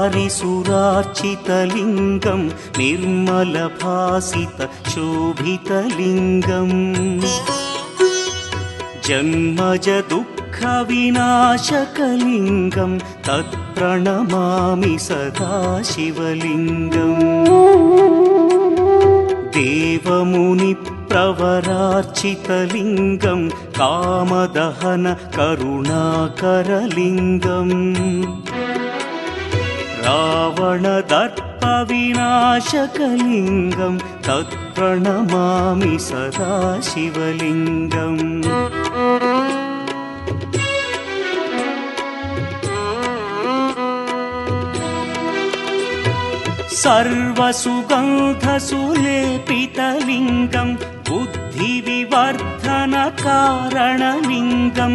वारिसुरार्चितलिङ्गं निर्मलभासितशोभितलिङ्गम् जन्मज दुःखविनाशकलिङ्गं तत्प्रणमामि सदा शिवलिङ्गम् देवमुनिप्रवरार्चितलिङ्गं कामदहन करुणाकरलिङ्गम् रावणदर्पविनाशकलिङ्गं तत्प्रणमामि सदा शिवलिङ्गम् सर्वसुगन्धसुलेपितलिङ्गं बुद्धिविवर्धनकारणलिङ्गं